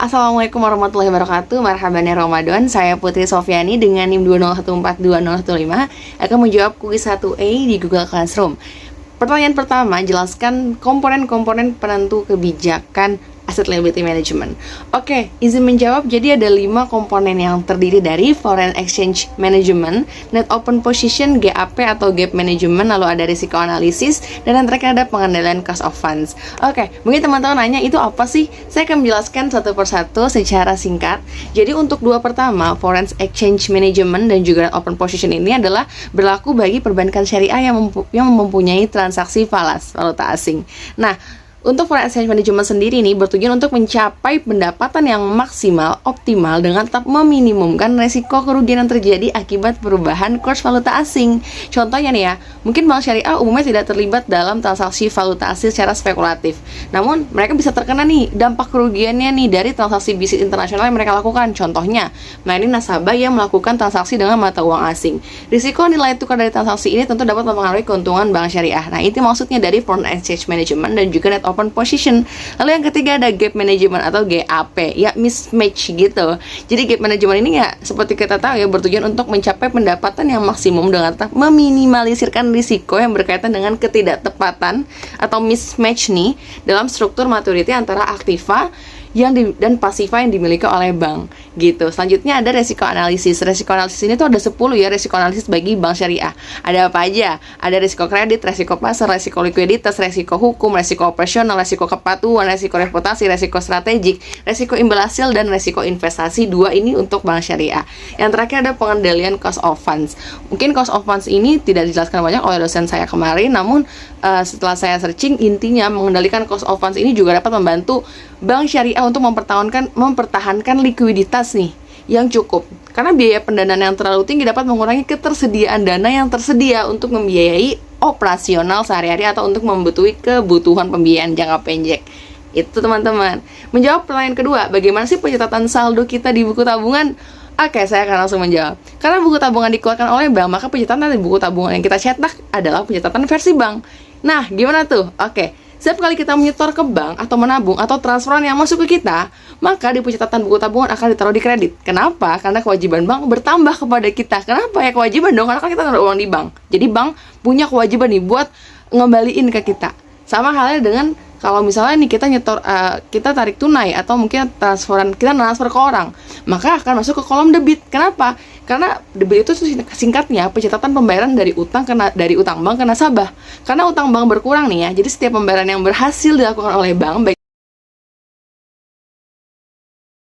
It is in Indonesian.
Assalamualaikum warahmatullahi wabarakatuh. Marhaban ya Ramadan. Saya Putri Sofyani dengan NIM 201420015 akan menjawab kuis 1A di Google Classroom. Pertanyaan pertama, jelaskan komponen-komponen penentu kebijakan Asset Liability Management. Oke, izin menjawab. Jadi ada 5 komponen yang terdiri dari Foreign Exchange Management, Net Open Position, GAP atau Gap Management, lalu ada risiko analisis, dan yang terakhir ada pengendalian cost of funds. Oke, mungkin teman-teman nanya itu apa sih? Saya akan menjelaskan satu persatu secara singkat. Jadi untuk dua pertama, Foreign Exchange Management dan juga Net Open Position ini adalah berlaku bagi perbankan syariah yang mempunyai transaksi falas, valuta asing. Nah, untuk foreign exchange management sendiri ini bertujuan untuk mencapai pendapatan yang maksimal, optimal dengan tetap meminimumkan resiko kerugian yang terjadi akibat perubahan kurs valuta asing. Contohnya nih ya, mungkin bank syariah umumnya tidak terlibat dalam transaksi valuta asing secara spekulatif. Namun mereka bisa terkena nih dampak kerugiannya nih dari transaksi bisnis internasional yang mereka lakukan. Contohnya, ini nasabah yang melakukan transaksi dengan mata uang asing. Risiko nilai tukar dari transaksi ini tentu dapat mempengaruhi keuntungan bank syariah. Nah, itu maksudnya dari foreign exchange management dan juga net open position. Lalu yang ketiga ada gap management atau GAP, ya mismatch gitu. Jadi gap management ini ya seperti kita tahu ya bertujuan untuk mencapai pendapatan yang maksimum dengan tetap meminimalisirkan risiko yang berkaitan dengan ketidaktepatan atau mismatch nih dalam struktur maturity antara aktiva dan pasifa yang dimiliki oleh bank gitu. Selanjutnya ada resiko analisis. Resiko analisis ini tuh ada 10 ya resiko analisis bagi bank syariah. Ada apa aja? Ada resiko kredit, resiko pasar, resiko likuiditas, resiko hukum, resiko operasional, resiko kepatuhan, resiko reputasi, resiko strategik, resiko imbal hasil, dan resiko investasi. 2 ini untuk bank syariah. Yang terakhir ada pengendalian cost of funds. Mungkin cost of funds ini tidak dijelaskan banyak oleh dosen saya kemarin, namun setelah saya searching, intinya mengendalikan cost of funds ini juga dapat membantu bank syariah untuk mempertahankan likuiditas nih yang cukup. Karena biaya pendanaan yang terlalu tinggi dapat mengurangi ketersediaan dana yang tersedia untuk membiayai operasional sehari-hari atau untuk membutuhkan kebutuhan pembiayaan jangka pendek. Itu teman-teman. Menjawab pertanyaan kedua, bagaimana sih pencatatan saldo kita di buku tabungan? Oke, saya akan langsung menjawab. Karena buku tabungan dikeluarkan oleh bank, maka pencatatan di buku tabungan yang kita cetak adalah pencatatan versi bank. Nah, gimana tuh? Oke, setiap kali kita menyetor ke bank atau menabung atau transferan yang masuk ke kita, maka di pencatatan buku tabungan akan ditaruh di kredit. Kenapa? Karena kewajiban bank bertambah kepada kita. Kenapa ya kewajiban dong? Karena kan kita taruh uang di bank. Jadi bank punya kewajiban nih buat ngembaliin ke kita. Sama halnya dengan kalau misalnya nih kita tarik tunai atau mungkin kita transfer ke orang, maka akan masuk ke kolom debit. Kenapa? Karena debit itu singkatnya pencatatan pembayaran dari utang bank ke nasabah. Karena utang bank berkurang nih ya, jadi setiap pembayaran yang berhasil dilakukan oleh bank, baik